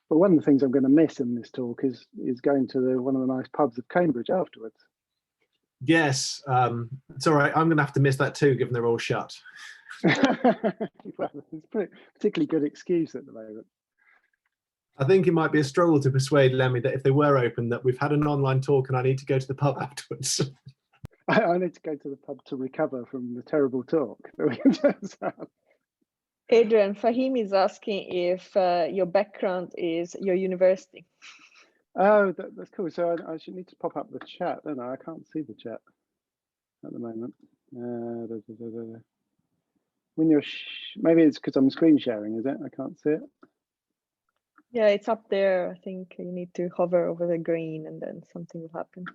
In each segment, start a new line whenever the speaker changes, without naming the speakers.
But one of the things I'm going to miss in this talk is going to one of the nice pubs of Cambridge afterwards.
Yes, it's all right. I'm going to have to miss that too, given they're all shut.
Well, it's a particularly good excuse at the moment.
I think it might be a struggle to persuade Lemmy that if they were open, that we've had an online talk and I need to go to the pub afterwards.
I need to go to the pub to recover from the terrible talk that we just had.
Adrian, Fahim is asking if your background is your university.
Oh, that's cool. So I should need to pop up the chat, don't I? I can't see the chat at the moment. When you're maybe it's because I'm screen sharing, is it? I can't see it.
Yeah, it's up there. I think you need to hover over the green and then something will happen.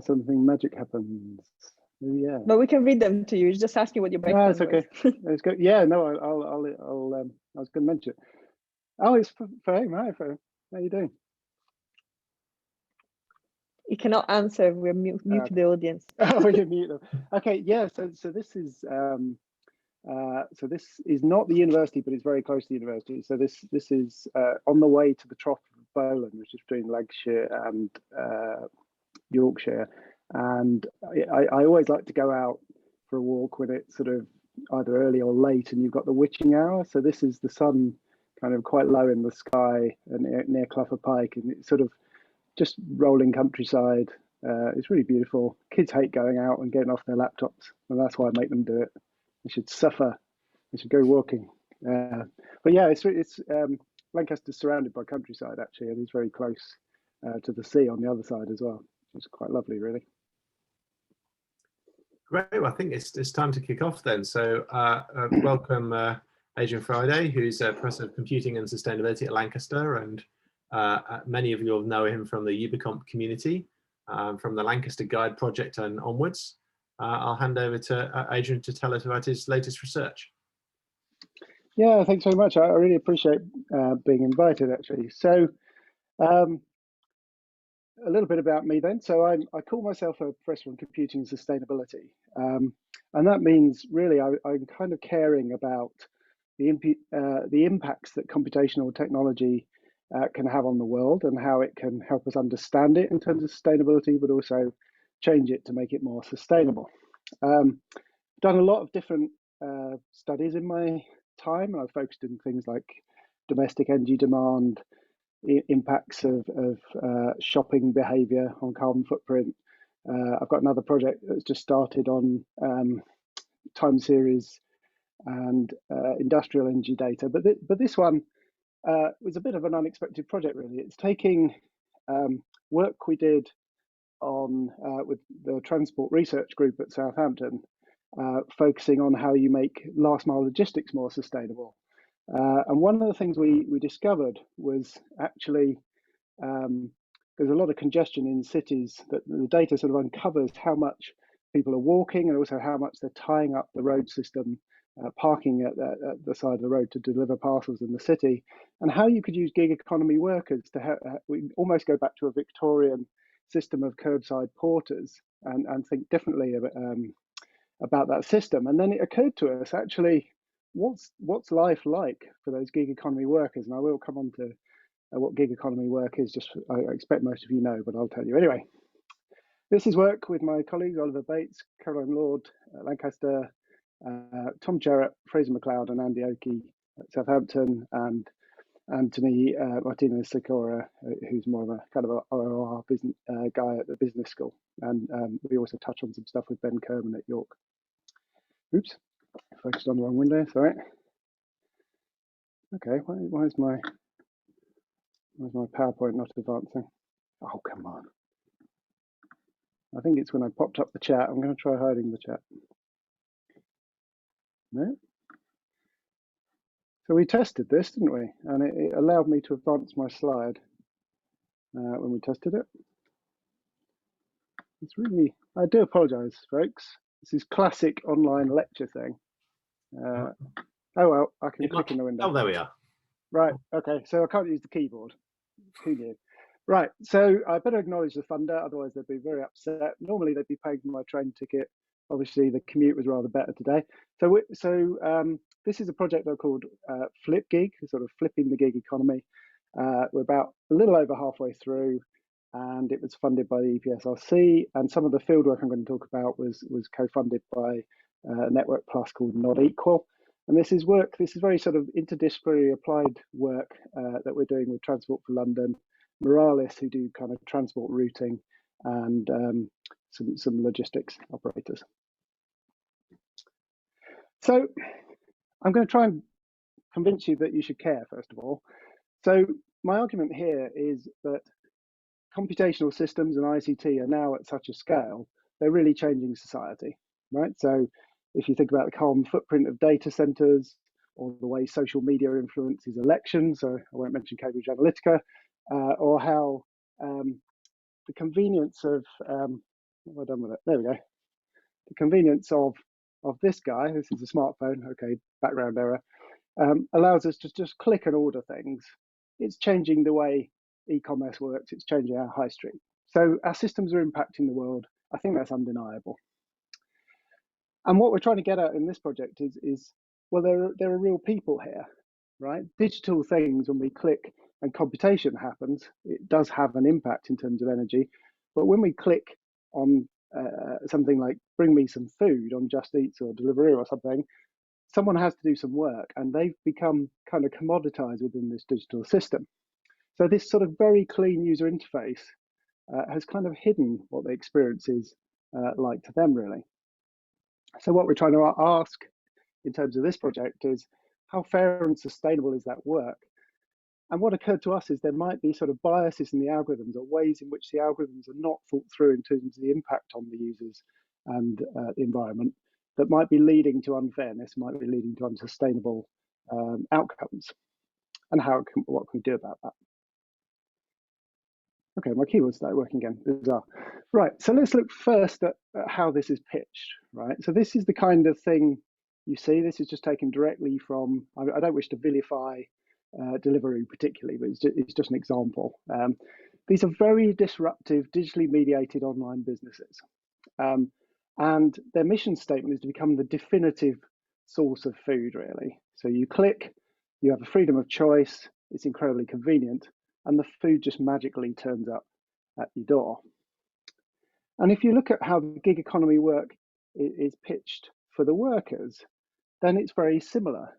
Something magic happens. Oh, yeah.
But we can read them to you. It's just asking what your background
No, it's okay. It's good. Yeah, no, I was going to mention it. Oh, it's Fahim. Hi, Fahim. How you doing?
You cannot answer. We're mute the audience.
Oh, we can mute them. Okay, yeah. So this is not the university, but it's very close to the university. So this is on the way to the Trough of Bowland, which is between Lancashire and Yorkshire. And I always like to go out for a walk when it's sort of either early or late, and you've got the witching hour. So this is the sun kind of quite low in the sky and near Clough Pike, and it's sort of just rolling countryside. It's really beautiful. Kids hate going out and getting off their laptops, and that's why I make them do it. They should suffer. They should go walking. But yeah, it's Lancaster's surrounded by countryside actually, and it's very close to the sea on the other side as well. It's quite lovely, really.
Great. Well, I think it's time to kick off then. So welcome Adrian Friday, who's Professor of Computing and Sustainability at Lancaster, and many of you will know him from the Ubicomp community, from the Lancaster Guide project and onwards. I'll hand over to Adrian to tell us about his latest research.
Yeah, thanks very much. I really appreciate being invited, actually. So a little bit about me then. So I call myself a Professor in Computing and Sustainability. And that means really I'm kind of caring about the impacts that computational technology can have on the world and how it can help us understand it in terms of sustainability, but also change it to make it more sustainable. Done a lot of different studies in my time. I've focused in things like domestic energy demand, impacts of shopping behavior on carbon footprint. I've got another project that's just started on time series and industrial energy data. But this one was a bit of an unexpected project, really. It's taking work we did on with the Transport Research Group at Southampton, focusing on how you make last mile logistics more sustainable. And one of the things we discovered was actually there's a lot of congestion in cities, that the data sort of uncovers how much people are walking and also how much they're tying up the road system, parking at the side of the road to deliver parcels in the city, and how you could use gig economy workers to we almost go back to a Victorian system of curbside porters and think differently about that system. And then it occurred to us, actually, what's life like for those gig economy workers? And I will come on to what gig economy work is. Just I expect most of you know, but I'll tell you anyway. This is work with my colleagues Oliver Bates, Caroline Lord at Lancaster, Tom Jarrett, Fraser McLeod, and Andy Oakey at Southampton, and to me, Martina Sikora, who's more of a kind of a OOR business guy at the business school. And we also touch on some stuff with Ben Kerman at York. Oops, focused on the wrong window, sorry. Okay, why is my PowerPoint not advancing? Oh, come on. I think it's when I popped up the chat. I'm going to try hiding the chat. No. So we tested this, didn't we? And it allowed me to advance my slide when we tested it. It's really, I do apologize, folks. This is classic online lecture thing. Oh, well, I can click in the window.
Oh, there we are.
Right, okay, so I can't use the keyboard. Who knew? Right, so I better acknowledge the funder, otherwise they'd be very upset. Normally they'd be paying for my train ticket. Obviously the commute was rather better today. So this is a project I've called Flip Gig, sort of flipping the gig economy. We're about a little over halfway through, and it was funded by the EPSRC. And some of the fieldwork I'm going to talk about was co-funded by a network plus called Not Equal. And this is very sort of interdisciplinary applied work that we're doing with Transport for London, Moralis, who do kind of transport routing, and some logistics operators. So I'm going to try and convince you that you should care, first of all. So my argument here is that computational systems and ICT are now at such a scale, they're really changing society, right? So if you think about the carbon footprint of data centers, or the way social media influences elections, so I won't mention Cambridge Analytica, or how the convenience of, what have I done with it? There we go. The convenience of this guy, this is a smartphone, okay, background error, allows us to just click and order things. It's changing the way e-commerce works, it's changing our high street. So our systems are impacting the world. I think that's undeniable. And what we're trying to get at in this project is well, there are real people here, right? Digital things, when we click and computation happens, it does have an impact in terms of energy. But when we click on something like bring me some food on Just Eats or Deliveroo or something, someone has to do some work, and they've become kind of commoditized within this digital system. So this sort of very clean user interface has kind of hidden what the experience is like to them, really. So what we're trying to ask in terms of this project is, how fair and sustainable is that work? And what occurred to us is there might be sort of biases in the algorithms, or ways in which the algorithms are not thought through in terms of the impact on the users and the environment, that might be leading to unfairness, might be leading to unsustainable outcomes. And what can we do about that? Okay, my keyboard started working again, bizarre. Right, so let's look first at how this is pitched, right? So this is the kind of thing you see. This is just taken directly from, I don't wish to vilify Deliveroo particularly, but it's just an example. These are very disruptive, digitally mediated online businesses. And their mission statement is to become the definitive source of food, really. So you click, you have a freedom of choice, it's incredibly convenient, and the food just magically turns up at your door. And if you look at how the gig economy work is pitched for the workers, then it's very similar.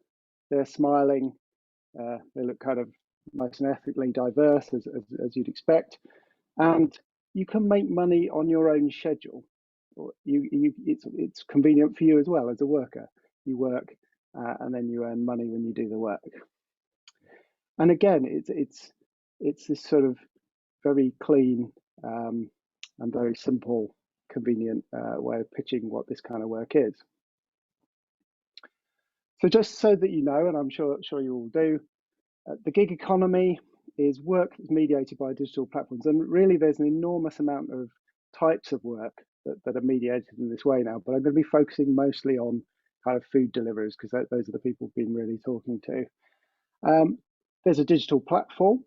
They're smiling, they look kind of nice and ethnically diverse, as you'd expect, and you can make money on your own schedule. It's convenient for you as well as a worker. You work and then you earn money when you do the work. And again, it's this sort of very clean and very simple, convenient way of pitching what this kind of work is. So just so that you know, and I'm sure you all do, the gig economy is work that's mediated by digital platforms. And really, there's an enormous amount of types of work that are mediated in this way now. But I'm going to be focusing mostly on kind of food deliverers, because those are the people we've been really talking to. There's a digital platform.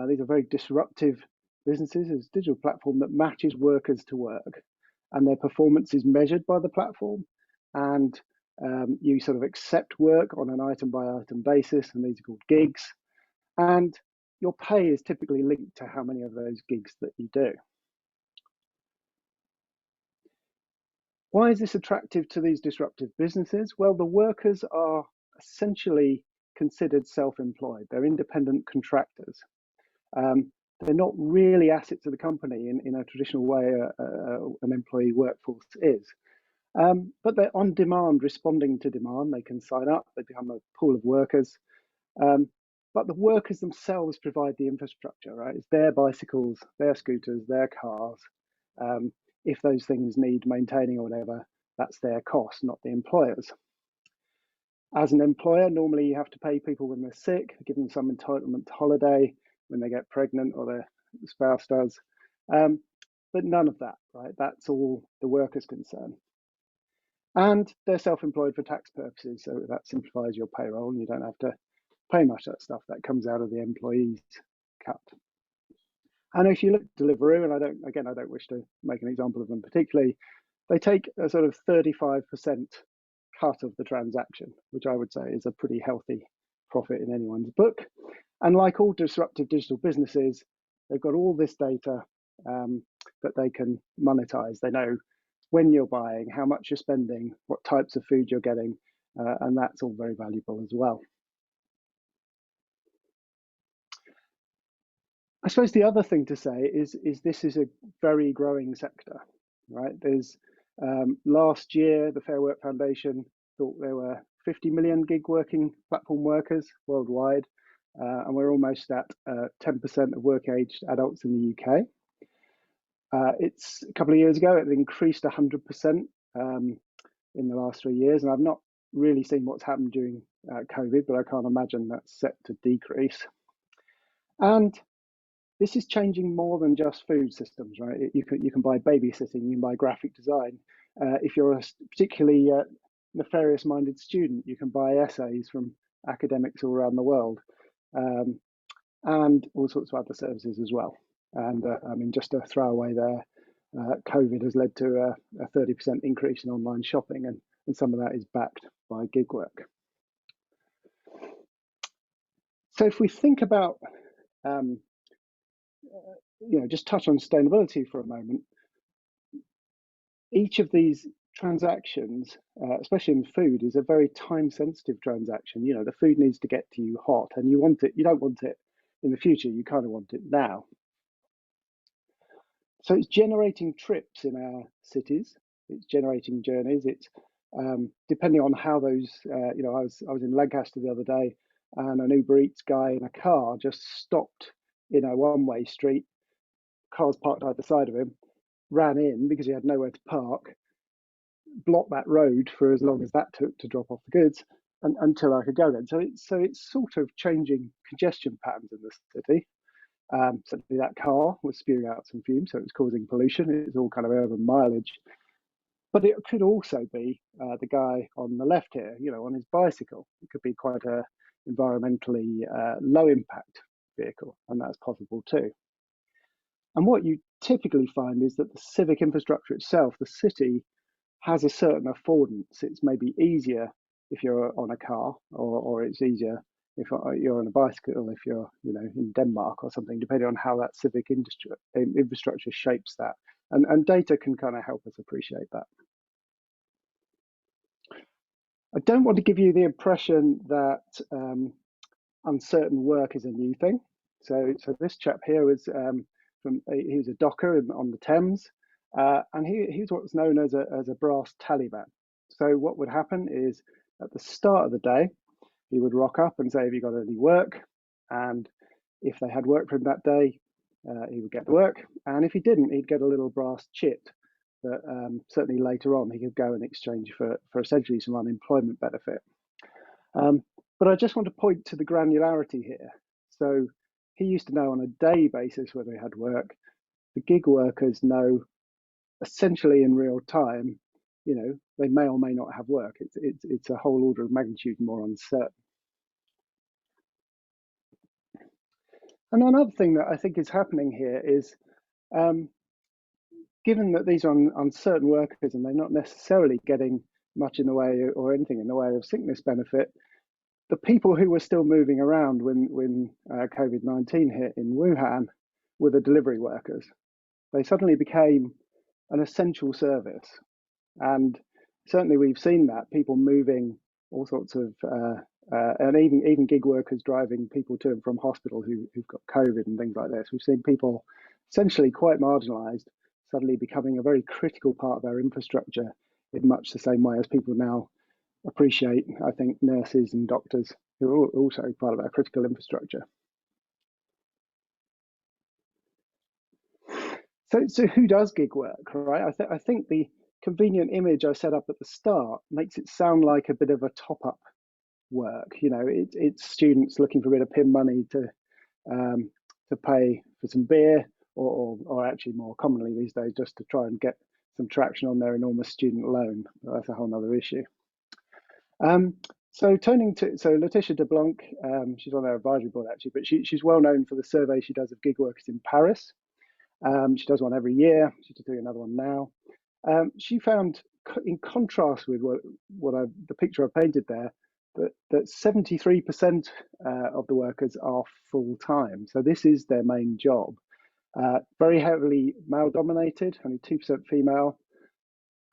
These are very disruptive businesses. It's a digital platform that matches workers to work, and their performance is measured by the platform. And you sort of accept work on an item by item basis, and these are called gigs. And your pay is typically linked to how many of those gigs that you do. Why is this attractive to these disruptive businesses? Well, the workers are essentially considered self-employed. They're independent contractors. They're not really assets of the company in a traditional way an employee workforce is. But they're on demand, responding to demand. They can sign up, they become a pool of workers. But the workers themselves provide the infrastructure, right? It's their bicycles, their scooters, their cars. If those things need maintaining or whatever, that's their cost, not the employer's. As an employer, normally you have to pay people when they're sick, give them some entitlement to holiday, when they get pregnant or their spouse does. But none of that, right? That's all the worker's concern. And they're self-employed for tax purposes, so that simplifies your payroll, and you don't have to pay much of that stuff. That comes out of the employee's cut. And if you look at Deliveroo, and I don't wish to make an example of them particularly, they take a sort of 35% cut of the transaction, which I would say is a pretty healthy profit in anyone's book. And like all disruptive digital businesses, they've got all this data that they can monetize. They know when you're buying, how much you're spending, what types of food you're getting, and that's all very valuable as well. I suppose the other thing to say is this is a very growing sector, right? There's last year, the Fair Work Foundation thought there were 50 million gig working platform workers worldwide, and we're almost at 10% of work-aged adults in the UK. It's a couple of years ago, it increased 100% in the last 3 years, and I've not really seen what's happened during COVID, but I can't imagine that's set to decrease. And this is changing more than just food systems, right? You can buy babysitting, you can buy graphic design. If you're a particularly nefarious-minded student, you can buy essays from academics all around the world, and all sorts of other services as well. And I mean, just to throw away there, COVID has led to a 30% increase in online shopping, and some of that is backed by gig work. So if we think about just touch on sustainability for a moment. Each of these transactions, especially in food, is a very time-sensitive transaction. The food needs to get to you hot, and you want it. You don't want it in the future. You kind of want it now. So it's generating trips in our cities. It's generating journeys. It's depending on how those. I was in Lancaster the other day, and an Uber Eats guy in a car just stopped in a one-way street. Cars parked either side of him, ran in because he had nowhere to park, blocked that road for as long as that took to drop off the goods, and until I could go then. So it's sort of changing congestion patterns in the city. Certainly that car was spewing out some fumes, so it was causing pollution. It's all kind of urban mileage. But it could also be the guy on the left here, on his bicycle. It could be quite a environmentally low impact vehicle, and that's possible too. And what you typically find is that the civic infrastructure itself, the city, has a certain affordance. It's maybe easier if you're on a car, or it's easier if you're on a bicycle, if you're in Denmark or something, depending on how that civic infrastructure shapes that. And data can kind of help us appreciate that. I don't want to give you the impression that uncertain work is a new thing. So this chap here was he was a docker on the Thames, and he's what's known as a brass tallyman. So what would happen is at the start of the day, he would rock up and say, "Have you got any work?" And if they had work for him that day, he would get the work. And if he didn't, he'd get a little brass chit that certainly later on he could go and exchange for essentially some unemployment benefit. But I just want to point to the granularity here. So he used to know on a day basis whether he had work. The gig workers know essentially in real time, they may or may not have work. It's a whole order of magnitude more uncertain. And another thing that I think is happening here is, given that these are uncertain workers and they're not necessarily getting much in the way or anything in the way of sickness benefit, the people who were still moving around when COVID-19 hit in Wuhan were the delivery workers. They suddenly became an essential service. And certainly we've seen that, people moving all sorts of, and even gig workers driving people to and from hospital who've got COVID and things like this. We've seen people essentially quite marginalised suddenly becoming a very critical part of our infrastructure in much the same way as people now appreciate, I think, nurses and doctors who are also part of our critical infrastructure. So who does gig work, right? I think the convenient image I set up at the start makes it sound like a bit of a top-up work. It's students looking for a bit of PIN money to pay for some beer, or actually more commonly these days, just to try and get some traction on their enormous student loan. That's a whole other issue. So Laetitia de Blanc, she's on our advisory board actually, but she's well known for the survey she does of gig workers in Paris. She does one every year. She's doing another one now. She found, in contrast with the picture I painted there, that 73% of the workers are full-time. So this is their main job. Very heavily male-dominated, only 2% female.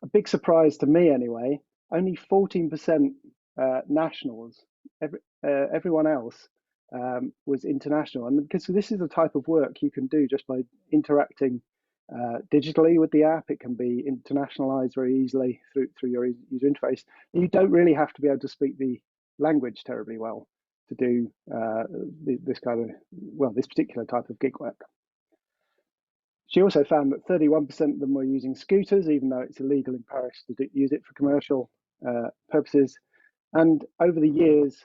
A big surprise to me anyway, only 14% nationals. Everyone else was international. And because this is the type of work you can do just by interacting digitally with the app. It can be internationalized very easily through your user interface. You don't really have to be able to speak the language terribly well to do this kind of, well, this particular type of gig work. She also found that 31% of them were using scooters, even though it's illegal in Paris to use it for commercial purposes. And over the years,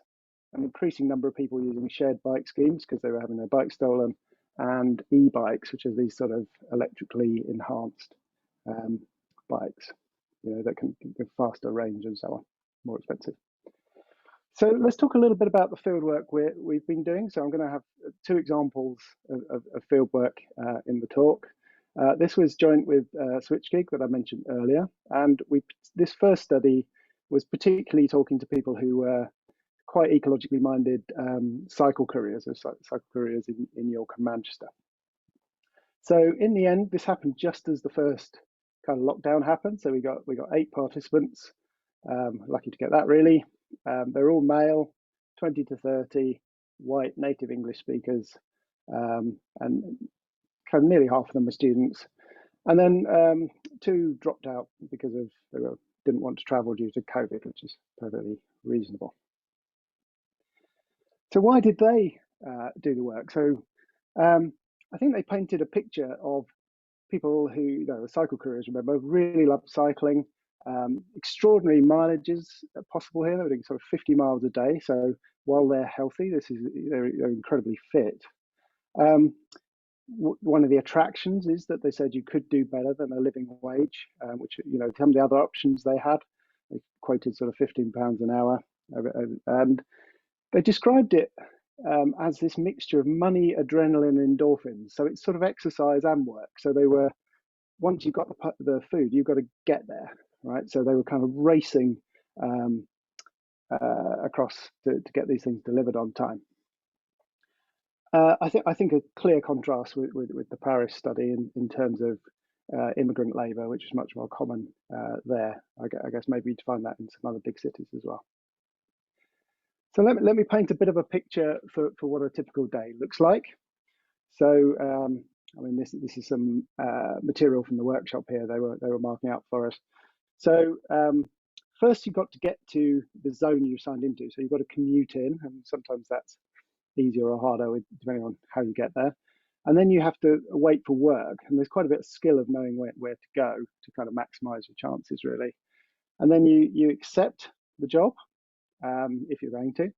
an increasing number of people using shared bike schemes because they were having their bikes stolen, and e-bikes, which are these sort of electrically enhanced bikes, that can give faster range and so on, more expensive. So let's talk a little bit about the field work we've been doing. So I'm going to have two examples of field work in the talk. This was joint with SwitchGig that I mentioned earlier, and this first study was particularly talking to people who were quite ecologically minded cycle couriers, or cycle couriers in York and Manchester. So in the end, this happened just as the first kind of lockdown happened. So we got 8 participants. Lucky to get that, really. They're all male, 20 to 30, white, native English speakers, and kind of nearly half of them were students. And then 2 dropped out because they didn't want to travel due to COVID, which is perfectly reasonable. So why did they do the work? So I think they painted a picture of people who, cycle couriers, remember, really love cycling. Extraordinary mileages possible here. They're doing sort of 50 miles a day. So while they're healthy, they're incredibly fit. One of the attractions is that they said you could do better than a living wage, which, some of the other options they had, they quoted sort of £15 an hour. And they described it as this mixture of money, adrenaline, and endorphins. So it's sort of exercise and work. So they were, once you've got the food, you've got to get there, right? So they were kind of racing across to get these things delivered on time. I think a clear contrast with the Paris study in terms of immigrant labour, which is much more common there. I guess maybe you'd find that in some other big cities as well. So let me paint a bit of a picture for what a typical day looks like. So I mean, this is some material from the workshop here. They were marking out for us. So first, you've got to get to the zone you're signed into. So you've got to commute in, and sometimes that's easier or harder depending on how you get there. And then you have to wait for work, and there's quite a bit of skill of knowing where to go to kind of maximize your chances, really. And then you accept the job if you're going to.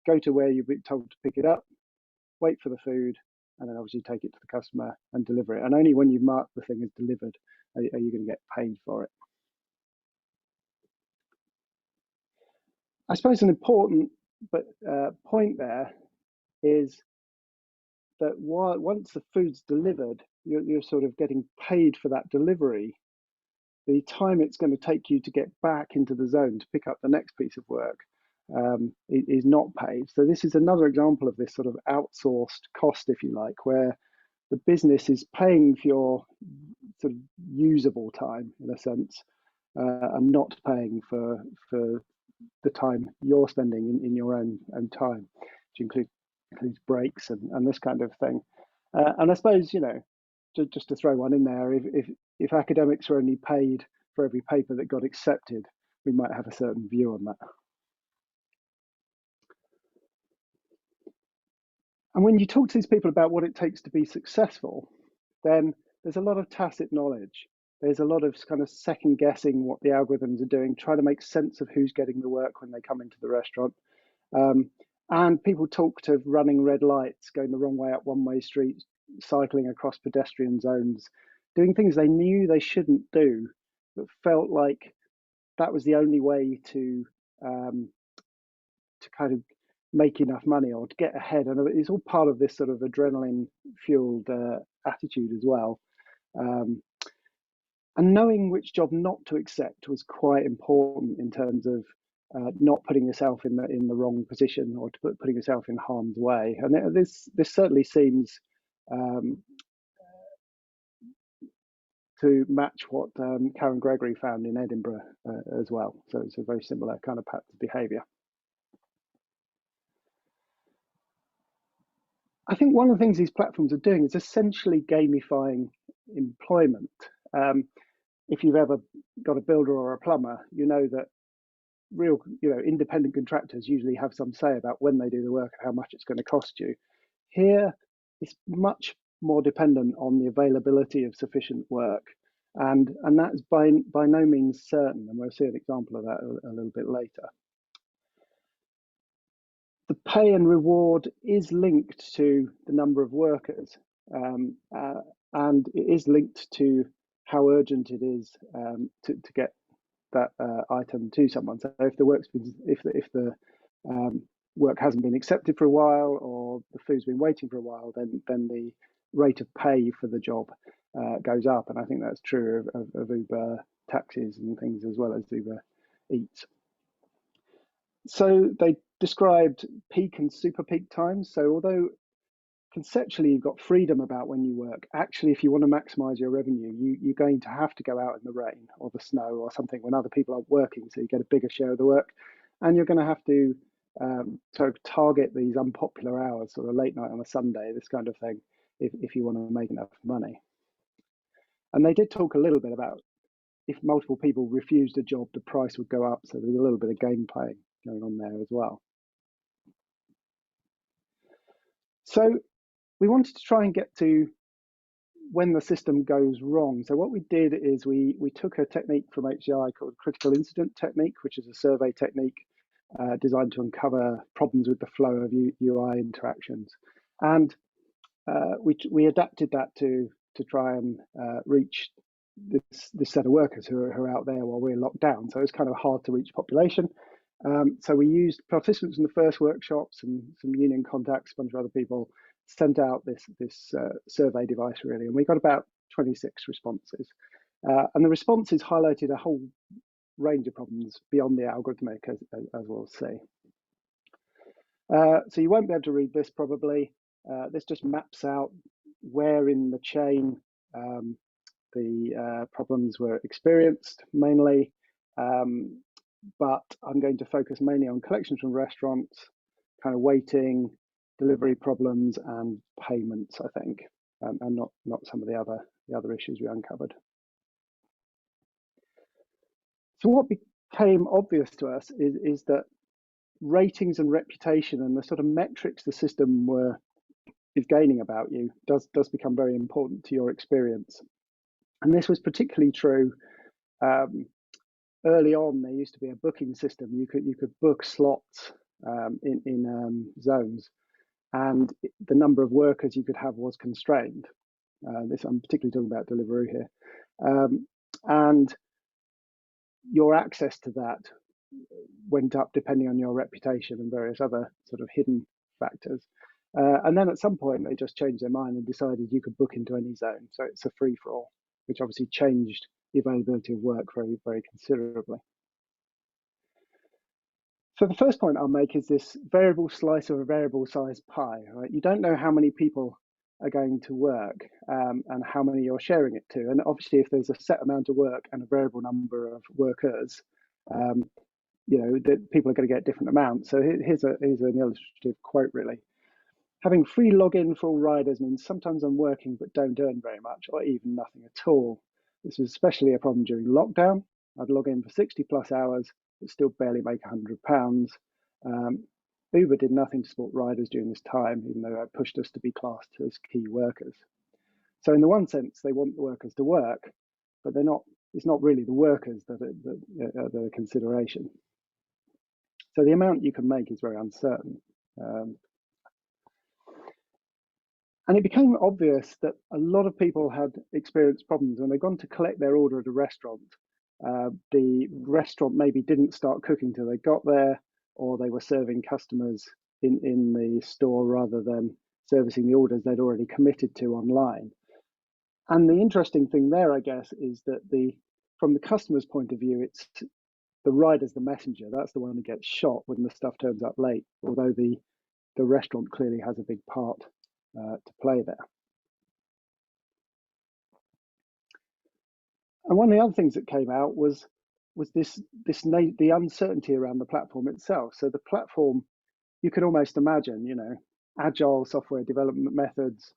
Go to where you've been told to pick it up, wait for the food, and then obviously take it to the customer and deliver it. And only when you've marked the thing as delivered are you going to get paid for it. I suppose an important point there is that once the food's delivered, you're sort of getting paid for that delivery. The time it's going to take you to get back into the zone to pick up the next piece of work is not paid. So this is another example of this sort of outsourced cost, if you like, where the business is paying for your sort of usable time, in a sense, and not paying for the time you're spending in your own time, which includes breaks and this kind of thing. And I suppose, just to throw one in there, if academics were only paid for every paper that got accepted, we might have a certain view on that. And when you talk to these people about what it takes to be successful, then there's a lot of tacit knowledge. There's a lot of kind of second guessing what the algorithms are doing, trying to make sense of who's getting the work when they come into the restaurant. And people talked of running red lights, going the wrong way up one-way streets, cycling across pedestrian zones, doing things they knew they shouldn't do, but felt like that was the only way to kind of make enough money or to get ahead. And it's all part of this sort of adrenaline-fueled attitude as well. And knowing which job not to accept was quite important in terms of not putting yourself in the wrong position or putting yourself in harm's way. And this certainly seems to match what Karen Gregory found in Edinburgh as well. So it's a very similar kind of pattern of behaviour. I think one of the things these platforms are doing is essentially gamifying employment. If you've ever got a builder or a plumber, you know that real, independent contractors usually have some say about when they do the work and how much it's going to cost you. Here, it's much more dependent on the availability of sufficient work, and that's by no means certain, and we'll see an example of that a little bit later. The pay and reward is linked to the number of workers, and it is linked to how urgent it is to get that item to someone. So if the work hasn't been accepted for a while, or the food's been waiting for a while, then the rate of pay for the job goes up. And I think that's true of Uber taxis and things, as well as Uber Eats. So they described peak and super peak times. So although conceptually you've got freedom about when you work, actually, if you want to maximize your revenue, you're going to have to go out in the rain or the snow or something when other people are working, so you get a bigger share of the work. And you're going to have to target these unpopular hours, sort of late night on a Sunday, this kind of thing, if you want to make enough money. And they did talk a little bit about if multiple people refused a job, the price would go up. So there's a little bit of game playing going on there as well. So we wanted to try and get to when the system goes wrong. So what we did is we took a technique from HCI called critical incident technique, which is a survey technique designed to uncover problems with the flow of UI interactions. And we adapted that to try and reach this set of workers who are out there while we're locked down. So it's kind of hard to reach population. So we used participants in the first workshops and some union contacts, a bunch of other people, sent out this survey device really, and we got about 26 responses. And the responses highlighted a whole range of problems beyond the algorithmic, as we'll see. So you won't be able to read this probably. This just maps out where in the chain the problems were experienced mainly. But I'm going to focus mainly on collections from restaurants, kind of waiting, delivery problems, and payments, I think, and not some of the other issues we uncovered. So what became obvious to us is that ratings and reputation and the sort of metrics the system is gaining about you does become very important to your experience. And this was particularly true early on. There used to be a booking system. You could book slots in zones, and the number of workers you could have was constrained. This I'm particularly talking about Deliveroo here, and your access to that went up depending on your reputation and various other sort of hidden factors. And then at some point they just changed their mind and decided you could book into any zone. So it's a free-for-all, which obviously changed the availability of work very, very considerably. So the first point I'll make is this variable slice of a variable size pie, right? You don't know how many people are going to work and how many you're sharing it to. And obviously if there's a set amount of work and a variable number of workers, that people are going to get different amounts. So here's an illustrative quote really. Having free login for all riders means sometimes I'm working but don't earn very much or even nothing at all. This was especially a problem during lockdown. I'd log in for 60 plus hours, but still barely make £100. Uber did nothing to support riders during this time, even though it pushed us to be classed as key workers. So in the one sense, they want the workers to work, but it's not really the workers that are the consideration. So the amount you can make is very uncertain. And it became obvious that a lot of people had experienced problems when they'd gone to collect their order at a restaurant. The restaurant maybe didn't start cooking till they got there, or they were serving customers in the store rather than servicing the orders they'd already committed to online. And the interesting thing there, I guess, is that from the customer's point of view, the rider's the messenger. That's the one who gets shot when the stuff turns up late, although the restaurant clearly has a big part to play there. And one of the other things that came out was the uncertainty around the platform itself. So the platform, you can almost imagine, you know, agile software development methods,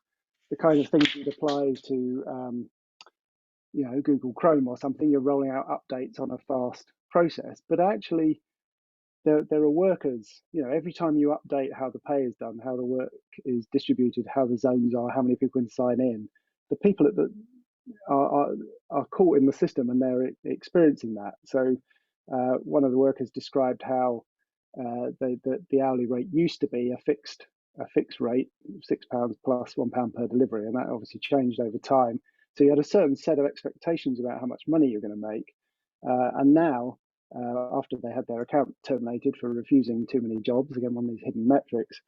the kind of things you'd apply to, you know, Google Chrome or something. You're rolling out updates on a fast process, but actually, there are workers. You know, every time you update how the pay is done, how the work is distributed, how the zones are, how many people can sign in, the people at the are caught in the system and they're experiencing that. So one of the workers described how the hourly rate used to be a fixed rate, £6 plus £1 per delivery, and that obviously changed over time. So you had a certain set of expectations about how much money you're going to make, and now after they had their account terminated for refusing too many jobs, again one of these hidden metrics,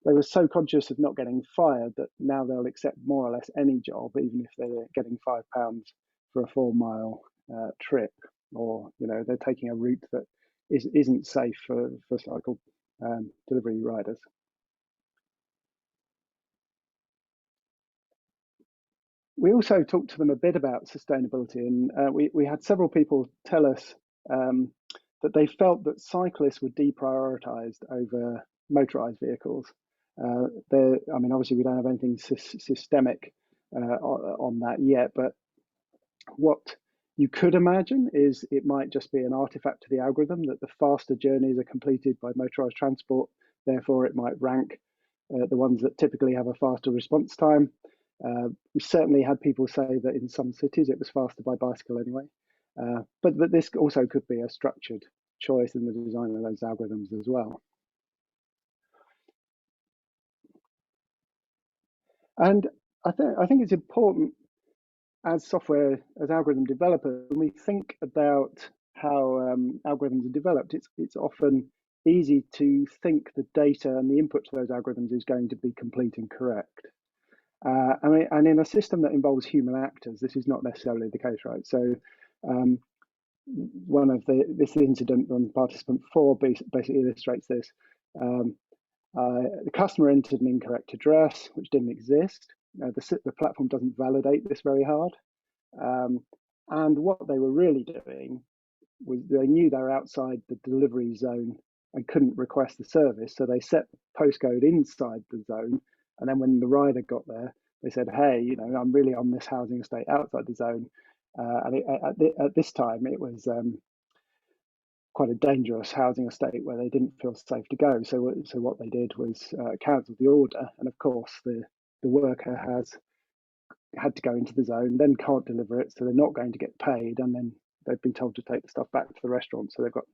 they were so conscious of not getting fired that now they'll accept more or less any job, even if they're getting £5 for a 4-mile trip, or you know they're taking a route that isn't safe for cycle delivery riders. We also talked to them a bit about sustainability, and we had several people tell us that they felt that cyclists were deprioritised over motorised vehicles. I mean, obviously, we don't have anything systemic on that yet, but what you could imagine is it might just be an artifact to the algorithm that the faster journeys are completed by motorised transport. Therefore, it might rank the ones that typically have a faster response time. We certainly had people say that in some cities it was faster by bicycle anyway. But this also could be a structured choice in the design of those algorithms as well. And I think it's important as algorithm developers, when we think about how algorithms are developed, it's often easy to think the data and the input to those algorithms is going to be complete and correct. I mean, and in a system that involves human actors, this is not necessarily the case, right? So this incident on participant 4 basically illustrates this. The customer entered an incorrect address, which didn't exist. The platform doesn't validate this very hard. And what they were really doing was they knew they were outside the delivery zone and couldn't request the service. So they set the postcode inside the zone. And then when the rider got there, they said, hey, you know, I'm really on this housing estate outside the zone. At this time, it was quite a dangerous housing estate where they didn't feel safe to go. So what they did was cancel the order. And of course, the worker had to go into the zone, then can't deliver it. So they're not going to get paid. And then they've been told to take the stuff back to the restaurant. So they've got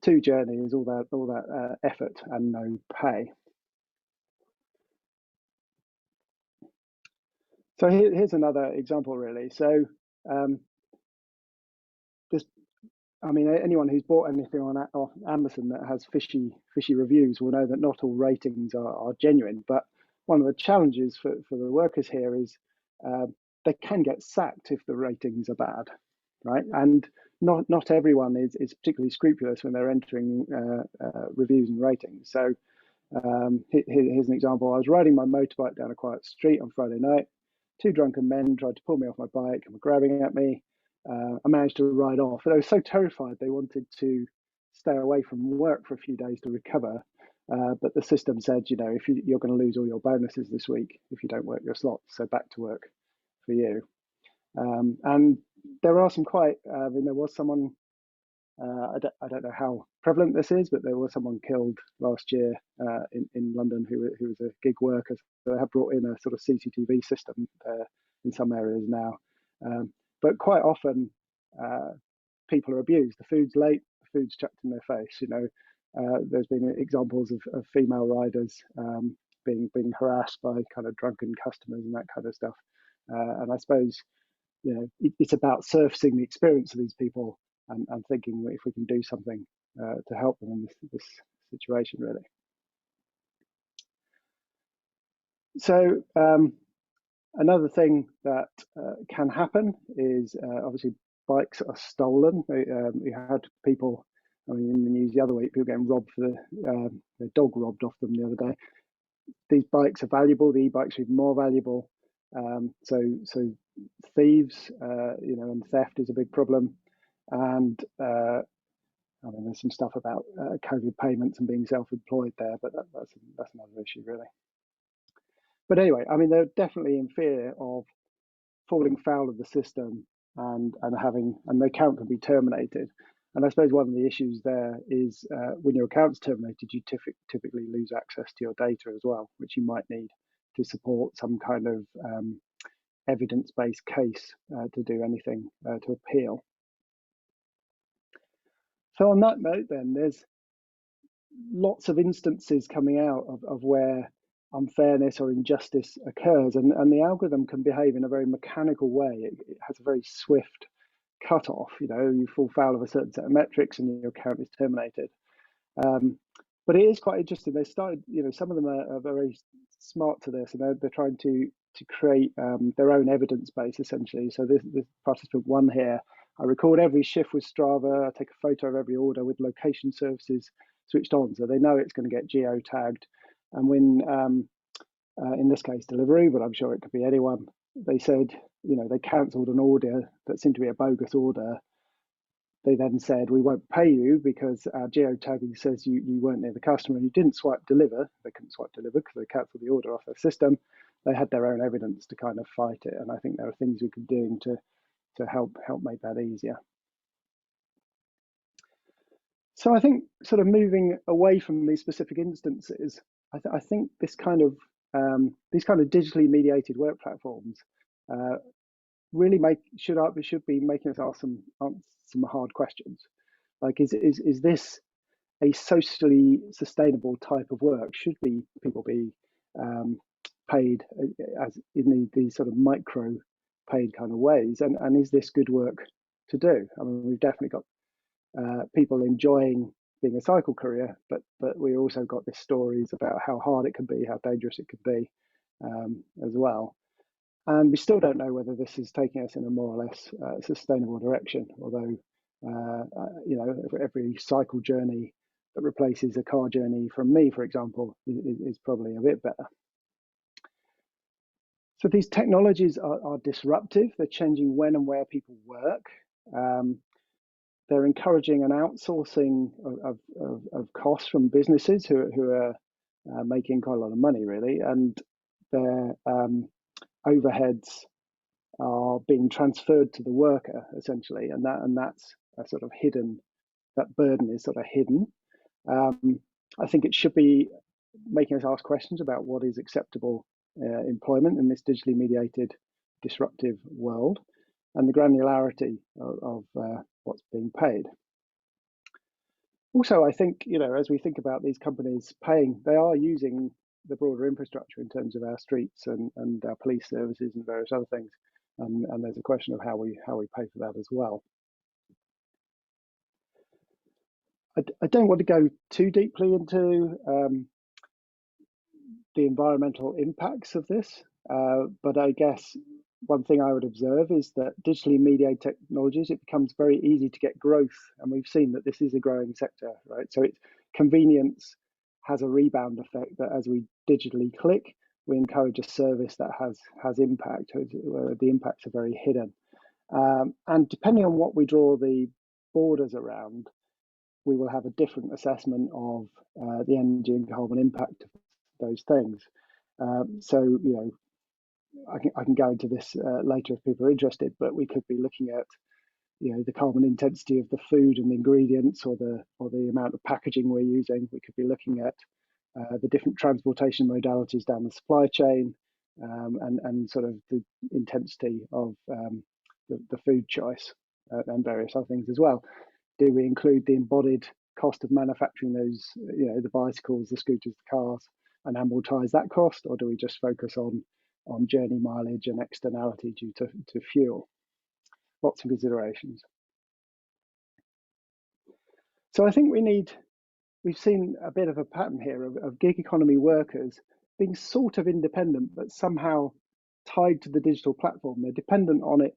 2 journeys, all that effort and no pay. So here's another example, really. So I mean, anyone who's bought anything on Amazon that has fishy reviews will know that not all ratings are genuine. But one of the challenges for the workers here is they can get sacked if the ratings are bad, right? And not everyone is particularly scrupulous when they're entering reviews and ratings. So here's an example. I was riding my motorbike down a quiet street on Friday night. 2 drunken men tried to pull me off my bike and were grabbing at me. I managed to ride off. They were so terrified they wanted to stay away from work for a few days to recover. But the system said, you know, if you're going to lose all your bonuses this week if you don't work your slots, so back to work for you. And there are some quite. I mean, there was someone. I don't know how prevalent this is, but there was someone killed last year in London who was a gig worker. So they have brought in a sort of CCTV system in some areas now. But quite often, people are abused. The food's late, the food's chucked in their face. You know, there's been examples of female riders being harassed by kind of drunken customers and that kind of stuff. And I suppose, you know, it's about surfacing the experience of these people and thinking if we can do something to help them in this situation, really. So another thing that can happen is obviously bikes are stolen. We had people I mean, in the news the other week, people getting robbed for their dog robbed off them the other day. These bikes are valuable. The e-bikes are even more valuable. So thieves, and theft is a big problem. And I mean, there's some stuff about COVID payments and being self-employed there, but that's another issue, really. But anyway, I mean, they're definitely in fear of falling foul of the system and their account can be terminated. And I suppose one of the issues there is when your account's terminated, you typically lose access to your data as well, which you might need to support some kind of evidence-based case to do anything to appeal. So on that note, then, there's lots of instances coming out of where unfairness or injustice occurs, and the algorithm can behave in a very mechanical way. It has a very swift cutoff. You fall foul of a certain set of metrics and your account is terminated. But it is quite interesting. They started, some of them are very smart to this, and they're trying to create their own evidence base, essentially. So this participant one here, I record every shift with Strava. I take a photo of every order with location services switched on, so they know it's going to get geo-tagged. And when, in this case, Deliveroo, but I'm sure it could be anyone, they said, they cancelled an order that seemed to be a bogus order. They then said, we won't pay you because our geotagging says you weren't near the customer and you didn't swipe deliver. They couldn't swipe deliver because they cancelled the order off their system. They had their own evidence to kind of fight it. And I think there are things we could do to help make that easier. So I think sort of moving away from these specific instances, I think this kind of these kind of digitally mediated work platforms really should be making us ask some hard questions. Like, is this a socially sustainable type of work? Should people be paid as in these sort of micro paid kind of ways? And is this good work to do? I mean, we've definitely got people enjoying being a cycle courier, but we also got these stories about how hard it can be, how dangerous it could be as well. And we still don't know whether this is taking us in a more or less sustainable direction, although, every cycle journey that replaces a car journey from me, for example, is probably a bit better. So these technologies are disruptive. They're changing when and where people work. They're encouraging an outsourcing of costs from businesses who are making quite a lot of money, really, and their overheads are being transferred to the worker, essentially, and that's a sort of hidden. That burden is sort of hidden. I think it should be making us ask questions about what is acceptable employment in this digitally mediated, disruptive world, and the granularity of what's being paid. Also, I think, as we think about these companies paying, they are using the broader infrastructure in terms of our streets and our police services and various other things. And there's a question of how we pay for that as well. I don't want to go too deeply into the environmental impacts of this, but I guess one thing I would observe is that digitally mediated technologies, it becomes very easy to get growth, and we've seen that this is a growing sector, right? So convenience has a rebound effect, that as we digitally click, we encourage a service that has impact, where the impacts are very hidden. And depending on what we draw the borders around, we will have a different assessment of the energy and carbon impact of those things. So, I can go into this later if people are interested, but we could be looking at, the carbon intensity of the food and the ingredients, or the amount of packaging we're using. We could be looking at the different transportation modalities down the supply chain, and sort of the intensity of the food choice and various other things as well. Do we include the embodied cost of manufacturing those, the bicycles, the scooters, the cars, and amortize that cost, or do we just focus on journey mileage and externality due to fuel? Lots of considerations. So I think we've seen a bit of a pattern here of gig economy workers being sort of independent, but somehow tied to the digital platform. They're dependent on it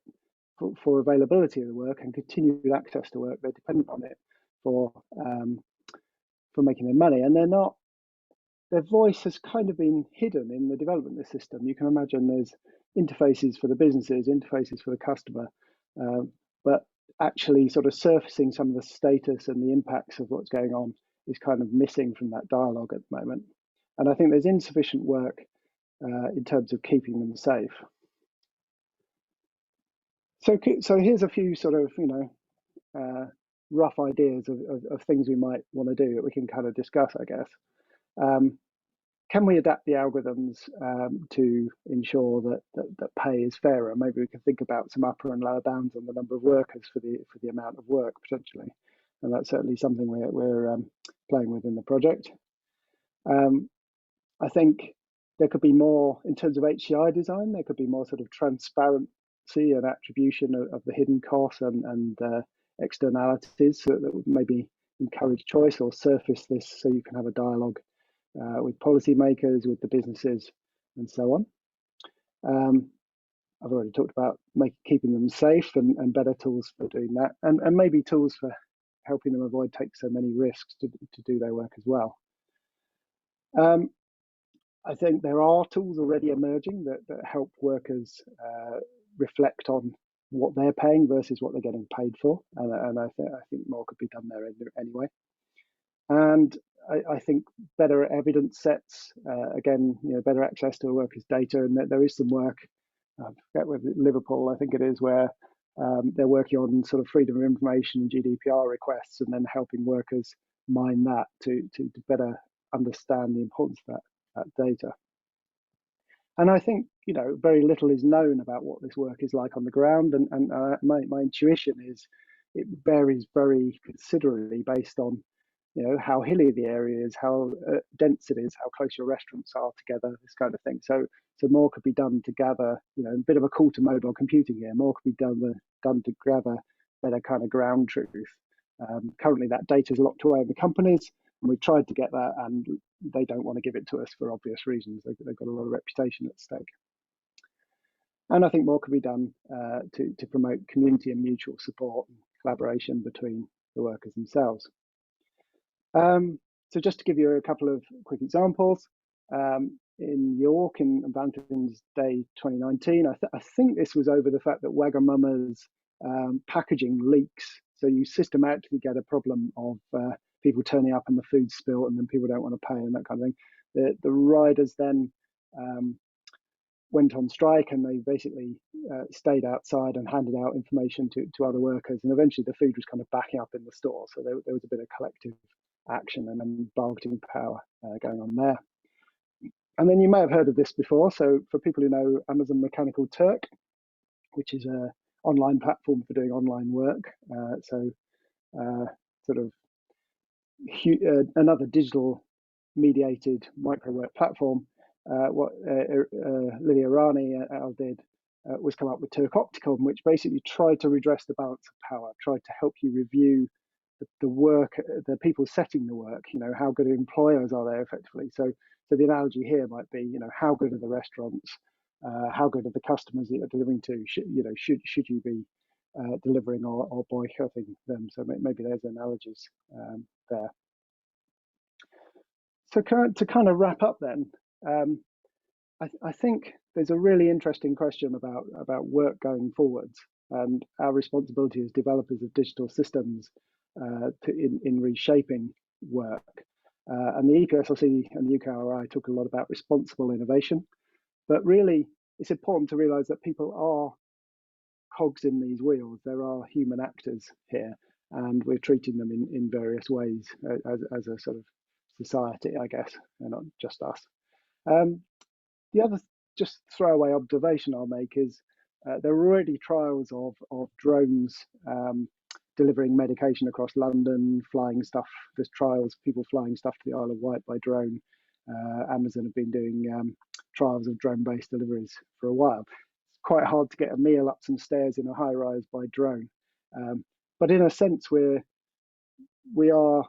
for availability of the work and continued access to work. They're dependent on it for making their money, and their voice has kind of been hidden in the development of the system. You can imagine there's interfaces for the businesses, interfaces for the customer, but actually sort of surfacing some of the status and the impacts of what's going on is kind of missing from that dialogue at the moment. And I think there's insufficient work in terms of keeping them safe. So here's a few sort of, rough ideas of things we might want to do that we can kind of discuss, I guess. Can we adapt the algorithms to ensure that pay is fairer? Maybe we can think about some upper and lower bounds on the number of workers for the amount of work potentially, and that's certainly something we're playing with in the project. I think there could be more in terms of HCI design. There could be more sort of transparency and attribution of the hidden costs and externalities that would maybe encourage choice or surface this so you can have a dialogue with policymakers, with the businesses, and so on. I've already talked about keeping them safe and better tools for doing that, and maybe tools for helping them avoid take so many risks to do their work as well. I think there are tools already emerging that help workers reflect on what they're paying versus what they're getting paid for, and I think more could be done there anyway. And I think better evidence sets, again, better access to a worker's data, and there is some work. I forget with Liverpool, I think it is, where they're working on sort of freedom of information and GDPR requests, and then helping workers mine that to better understand the importance of that data. And I think very little is known about what this work is like on the ground, and my intuition is it varies very considerably based on how hilly the area is, how dense it is, how close your restaurants are together, this kind of thing. So more could be done to gather, a bit of a call to mobile computing here. More could be done to gather better kind of ground truth. Currently, that data is locked away in the companies, and we've tried to get that, and they don't want to give it to us for obvious reasons. They've got a lot of reputation at stake. And I think more could be done to promote community and mutual support and collaboration between the workers themselves. So just to give you a couple of quick examples, in York in Valentine's Day 2019, I think this was over the fact that Wagamama's packaging leaks. So you systematically get a problem of people turning up and the food spilt, and then people don't want to pay and that kind of thing. The riders then went on strike, and they basically stayed outside and handed out information to other workers, and eventually the food was kind of backing up in the store. So there was a bit of collective action and bargaining power going on there. And then you may have heard of this before. So for people who know Amazon Mechanical Turk, which is an online platform for doing online work, sort of another digital mediated micro work platform. What Lydia Rani did was come up with Turk Opticon, which basically tried to redress the balance of power, tried to help you review the work, the people setting the work, how good employers are they effectively. So the analogy here might be, how good are the restaurants, how good are the customers that you're delivering to, should you be delivering or boycotting them. So maybe there's analogies there. So to kind of wrap up then, I think there's a really interesting question about work going forwards and our responsibility as developers of digital systems in reshaping work. And the EPSRC and the UKRI talk a lot about responsible innovation, but really it's important to realise that people are cogs in these wheels. There are human actors here, and we're treating them in various ways as a sort of society, I guess, and not just us. The other just throwaway observation I'll make is there are already trials of drones delivering medication across London, flying stuff. There's trials, people flying stuff to the Isle of Wight by drone. Amazon have been doing trials of drone-based deliveries for a while. It's quite hard to get a meal up some stairs in a high-rise by drone. But in a sense, we are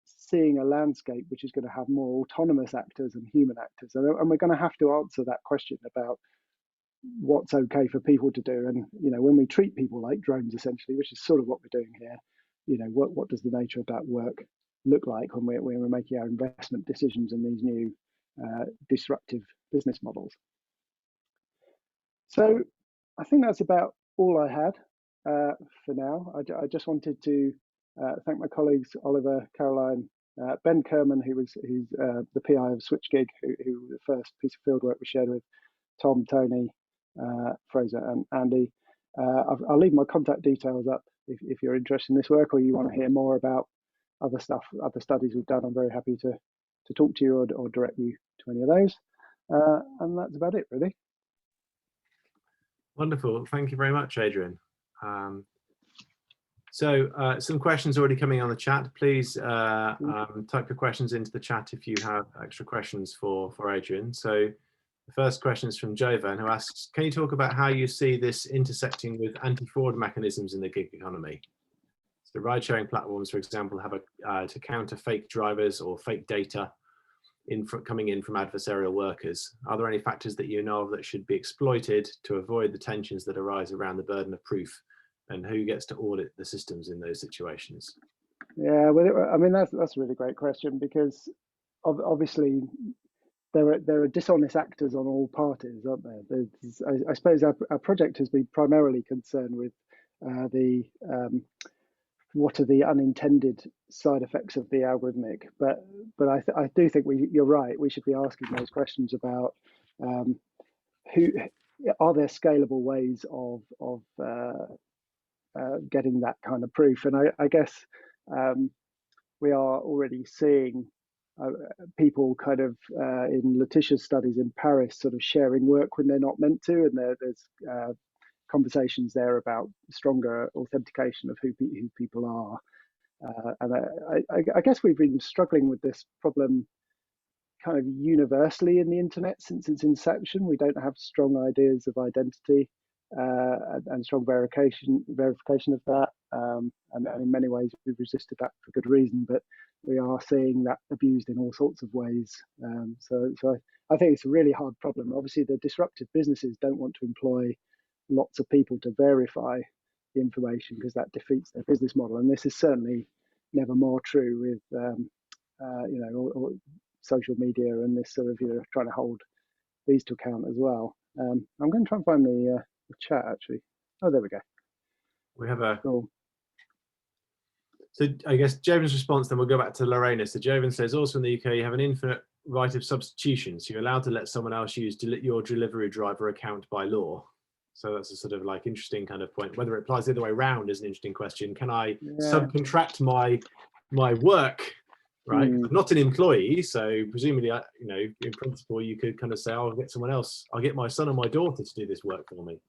seeing a landscape which is going to have more autonomous actors and human actors. And we're going to have to answer that question about what's okay for people to do. And when we treat people like drones, essentially, which is sort of what we're doing here, what does the nature of that work look like when we're making our investment decisions in these new disruptive business models. So I think that's about all I had for now. I just wanted to thank my colleagues, Oliver, Caroline, Ben Kerman, who's the PI of SwitchGig, who the first piece of fieldwork we shared with, Tom, Tony, Fraser, and Andy. I'll leave my contact details up if you're interested in this work or you want to hear more about other stuff, other studies we've done. I'm very happy to talk to you or direct you to any of those. And that's about it, really.
Wonderful. Thank you very much, Adrian. So some questions already coming on the chat. Please type your questions into the chat if you have extra questions for Adrian. So the first question is from Jovan, who asks, can you talk about how you see this intersecting with anti-fraud mechanisms in the gig economy? So ride-sharing platforms, for example, have to counter fake drivers or fake data coming in from adversarial workers. Are there any factors that you know of that should be exploited to avoid the tensions that arise around the burden of proof, and who gets to audit the systems in those situations?
Yeah, well, I mean, that's a really great question, because obviously there are dishonest actors on all parties, aren't there? I suppose our project has been primarily concerned with what are the unintended side effects of the algorithmic, but I do think you're right. We should be asking those questions about who are there scalable ways of getting that kind of proof, and I guess we are already seeing people kind of in Letitia's studies in Paris sort of sharing work when they're not meant to, and there's conversations there about stronger authentication of who people are. And I guess we've been struggling with this problem kind of universally in the internet since its inception. We don't have strong ideas of identity and strong verification of that. And in many ways, we've resisted that for good reason, but we are seeing that abused in all sorts of ways. So I think it's a really hard problem. Obviously, the disruptive businesses don't want to employ lots of people to verify the information because that defeats their business model. And this is certainly never more true with or social media and this sort of trying to hold these to account as well. I'm going to try and find the chat actually. Oh, there we go.
We have a.
Cool.
So I guess Jovan's response, then we'll go back to Lorena. So Jovan says, also in the UK, you have an infinite right of substitution. So you're allowed to let someone else use your delivery driver account by law. So that's a sort of like interesting kind of point. Whether it applies the other way around is an interesting question. Can I subcontract my work, right? I'm not an employee, so presumably, in principle, you could kind of say, I'll get someone else. I'll get my son or my daughter to do this work for me.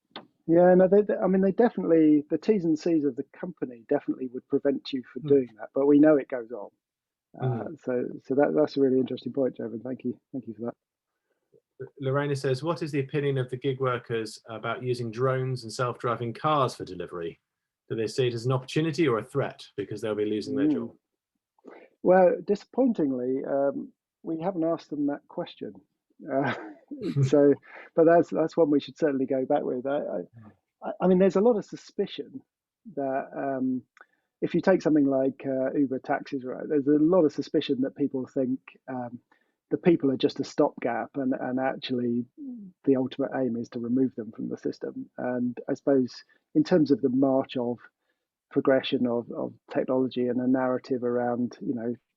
Yeah, no, I mean, they definitely, the T's and C's of the company definitely would prevent you from doing that, but we know it goes on. So that's a really interesting point, Jovan. Thank you for that.
Lorena says, what is the opinion of the gig workers about using drones and self-driving cars for delivery? Do they see it as an opportunity or a threat because they'll be losing their job?
Well, disappointingly, we haven't asked them that question. But that's one we should certainly go back with. I mean, there's a lot of suspicion that if you take something like Uber taxis, right, there's a lot of suspicion that people think the people are just a stopgap, and actually the ultimate aim is to remove them from the system. And I suppose in terms of the march of progression of technology and a narrative around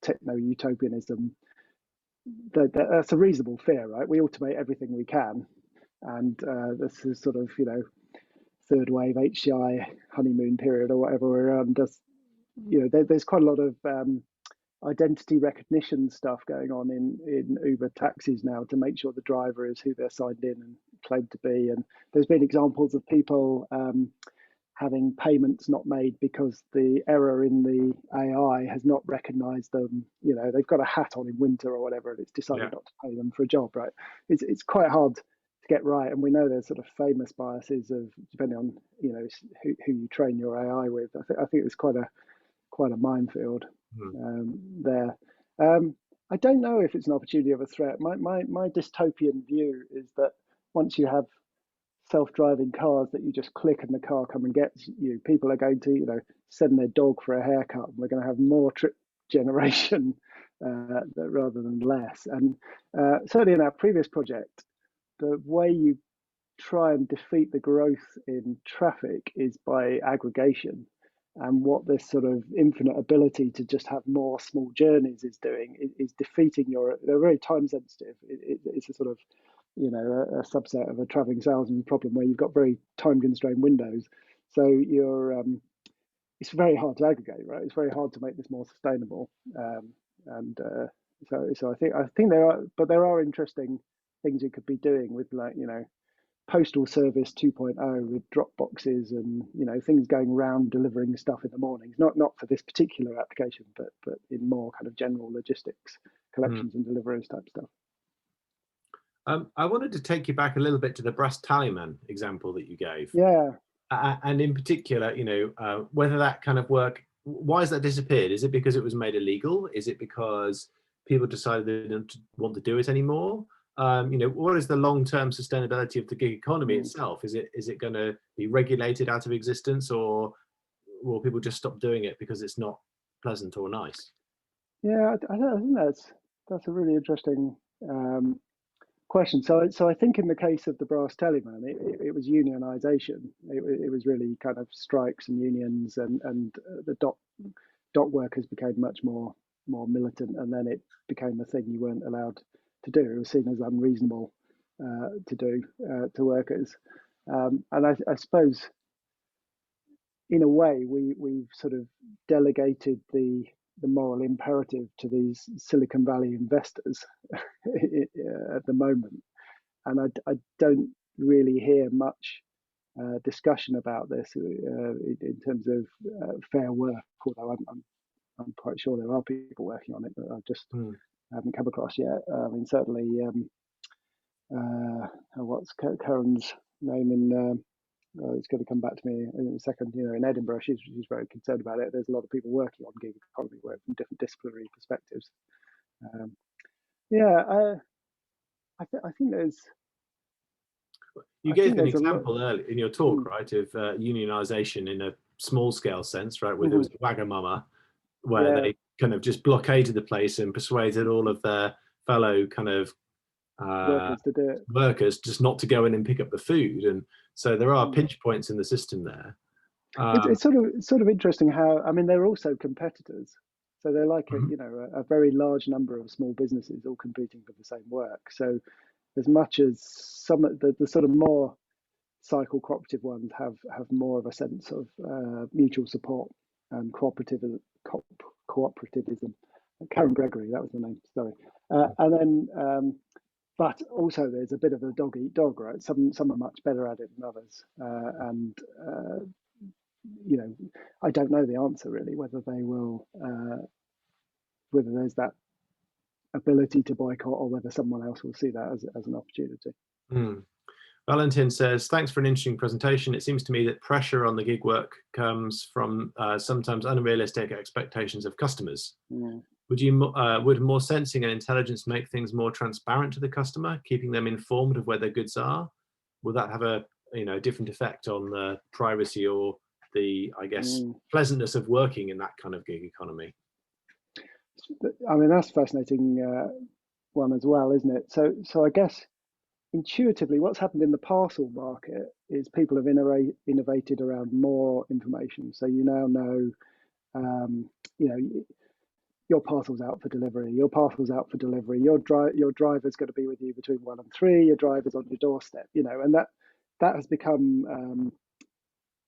techno-utopianism, that's a reasonable fear, right? We automate everything we can, and this is sort of third wave HCI honeymoon period or whatever we're on. There's quite a lot of identity recognition stuff going on in Uber taxis now to make sure the driver is who they're signed in and claimed to be. And there's been examples of people having payments not made because the error in the AI has not recognized them. They've got a hat on in winter or whatever, and it's decided not to pay them for a job, right? It's quite hard to get right. And we know there's sort of famous biases of depending on, who you train your AI with. I think it's quite a minefield there. I don't know if it's an opportunity or a threat. My dystopian view is that once you have self-driving cars that you just click and the car come and gets you. People are going to, send their dog for a haircut, and we're going to have more trip generation rather than less. And certainly in our previous project, the way you try and defeat the growth in traffic is by aggregation. And what this sort of infinite ability to just have more small journeys is doing is defeating they're very time sensitive. It's a sort of, a subset of a traveling salesman problem where you've got very time constrained windows. So it's very hard to aggregate, right? It's very hard to make this more sustainable. And so I think there are interesting things you could be doing with, like, postal service 2.0 with drop boxes and things going around delivering stuff in the mornings, not for this particular application, but in more kind of general logistics, collections and deliveries type stuff.
I wanted to take you back a little bit to the brass tallyman example that you gave.
Yeah.
And in particular, whether that kind of work, why has that disappeared? Is it because it was made illegal? Is it because people decided they didn't want to do it anymore? What is the long-term sustainability of the gig economy itself? Is it going to be regulated out of existence, or will people just stop doing it because it's not pleasant or nice?
Yeah, I think that's a really interesting question. So I think in the case of the brass tallyman, it was unionisation. It was really kind of strikes and unions, and the dock workers became much more militant, and then it became a thing you weren't allowed to do. It was seen as unreasonable to do to workers, and I suppose in a way we've sort of delegated the moral imperative to these Silicon Valley investors at the moment, and I don't really hear much discussion about this in terms of fair work. Although I'm quite sure there are people working on it that I just haven't come across yet. I mean, certainly, what's Karen's name in? It's going to come back to me in a second. In Edinburgh, she's very concerned about it. There's a lot of people working on gig economy work from different disciplinary perspectives. I think there's.
You gave an example earlier in your talk, right, of unionisation in a small scale sense, right, where there was a Wagamama, where they kind of just blockaded the place and persuaded all of their fellow kind of
workers to do it.
Workers just not to go in and pick up the food, and so there are pinch points in the system there.
It's sort of interesting how, I mean, they're also competitors, so they're like a very large number of small businesses all competing for the same work. So as much as some of the sort of more cycle cooperative ones have more of a sense of mutual support and cooperativism. Karen Gregory, that was the name. Sorry, and then. But also, there's a bit of a dog eat dog, right? Some are much better at it than others, and I don't know the answer really, whether they will, whether there's that ability to boycott, or whether someone else will see that as an opportunity.
Valentin says, thanks for an interesting presentation. It seems to me that pressure on the gig work comes from sometimes unrealistic expectations of customers. Would more sensing and intelligence make things more transparent to the customer, keeping them informed of where their goods are? Will that have a different effect on the privacy or the, I guess, pleasantness of working in that kind of gig economy?
I mean, that's a fascinating one as well, isn't it? So I guess intuitively, what's happened in the parcel market is people have innovated around more information. So you now know, your parcel's out for delivery. Your parcel's out for delivery. Your driver's going to be with you between 1 and 3. Your driver's on your doorstep. And that has become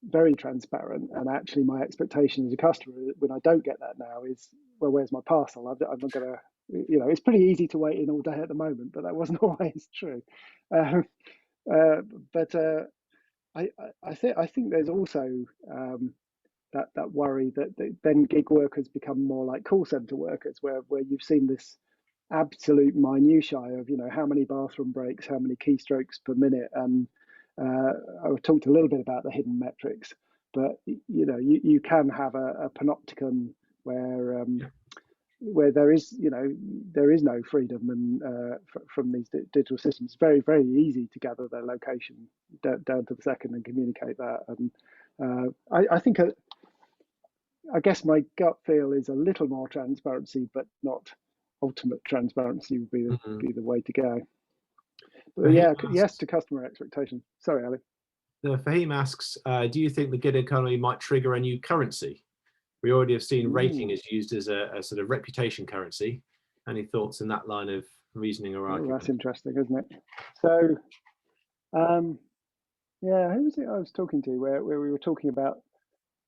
very transparent. And actually, my expectation as a customer when I don't get that now is, well, where's my parcel? I'm not going to. It's pretty easy to wait in all day at the moment, but that wasn't always true. But I think there's also that worry that then gig workers become more like call center workers, where you've seen this absolute minutiae of how many bathroom breaks, how many keystrokes per minute, and I talked a little bit about the hidden metrics, but you can have a panopticon where where there is, there is no freedom and from these digital systems. It's very, very easy to gather their location down to the second and communicate that. And I think, I guess my gut feel is a little more transparency, but not ultimate transparency would be the way to go. But yeah, yes to customer expectation. Sorry, Ali.
Fahim asks, do you think the gig economy might trigger a new currency? We already have seen rating is used as a sort of reputation currency. Any thoughts in that line of reasoning or argument?
That's interesting, isn't it? So, yeah, who was it I was talking to where we were talking about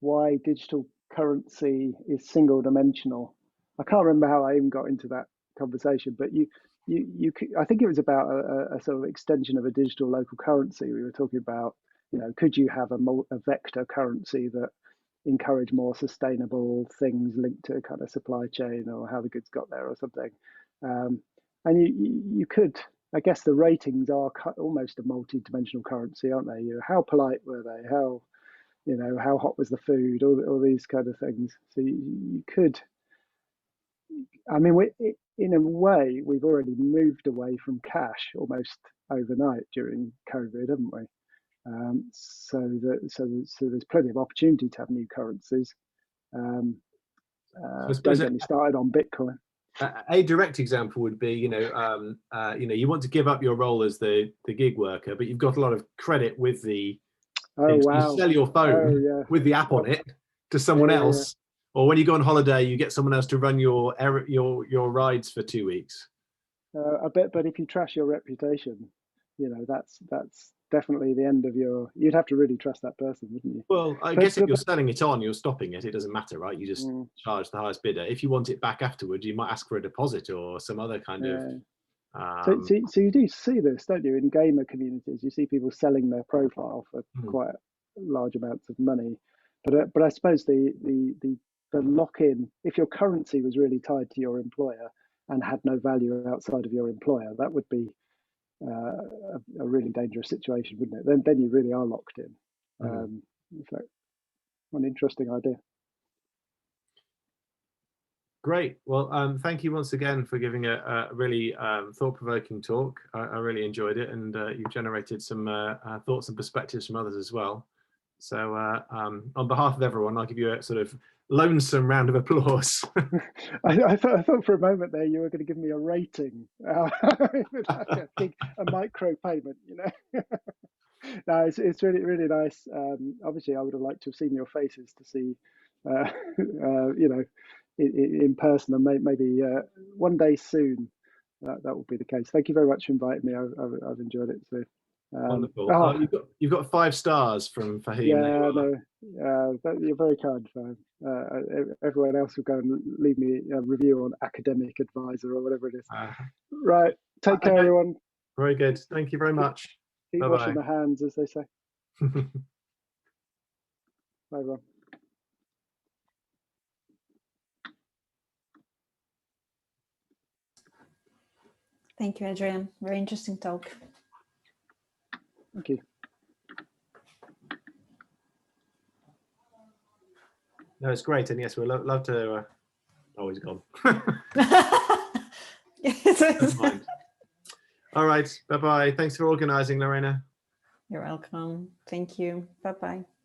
why digital currency is single dimensional? I can't remember how I even got into that conversation, but I think it was about a sort of extension of a digital local currency. We were talking about, could you have a vector currency that encourage more sustainable things linked to kind of supply chain or how the goods got there or something. And you could, I guess the ratings are almost a multi-dimensional currency, aren't they? How polite were they? How hot was the food? All these kind of things. So you could, I mean, in a way, we've already moved away from cash almost overnight during COVID, haven't we? So there's plenty of opportunity to have new currencies. Don't get me started on Bitcoin.
A direct example would be, you want to give up your role as the gig worker, but you've got a lot of credit with the. You sell your phone with the app on it to someone else, or when you go on holiday, you get someone else to run your rides for 2 weeks.
I bet, but if you trash your reputation, that's definitely the end of you'd have to really trust that person, wouldn't you?
Well, I guess if you're selling it on, you're stopping it, it doesn't matter, right? You just charge the highest bidder. If you want it back afterwards, you might ask for a deposit or some other kind of
so you do see this, don't you, in gamer communities? You see people selling their profile for quite large amounts of money, but I suppose the lock-in, if your currency was really tied to your employer and had no value outside of your employer, that would be a really dangerous situation, wouldn't it? Then you really are locked in. So, an interesting idea.
Great. Well, thank you once again for giving a really thought-provoking talk. I really enjoyed it, and you've generated some thoughts and perspectives from others as well. So on behalf of everyone, I'll give you a sort of lonesome round of applause.
I thought for a moment there you were going to give me a rating, like a micro payment, No, it's really, really nice. Obviously, I would have liked to have seen your faces to see, in person, and maybe one day soon that will be the case. Thank you very much for inviting me. I've enjoyed it. So
wonderful. You've got 5 stars from Fahim.
Yeah, you're very kind, Fahim. Everyone else will go and leave me a review on Academic Advisor or whatever it is. Right, take care, everyone.
Very good. Thank you very much.
Keep washing the hands, as they say. Bye, everyone.
Thank you, Adrian. Very interesting talk.
Thank you.
No, it's great, and yes, we'd love to. Oh, he's gone. Never mind. All right, bye-bye. Thanks for organising, Lorena.
You're welcome. Thank you. Bye-bye.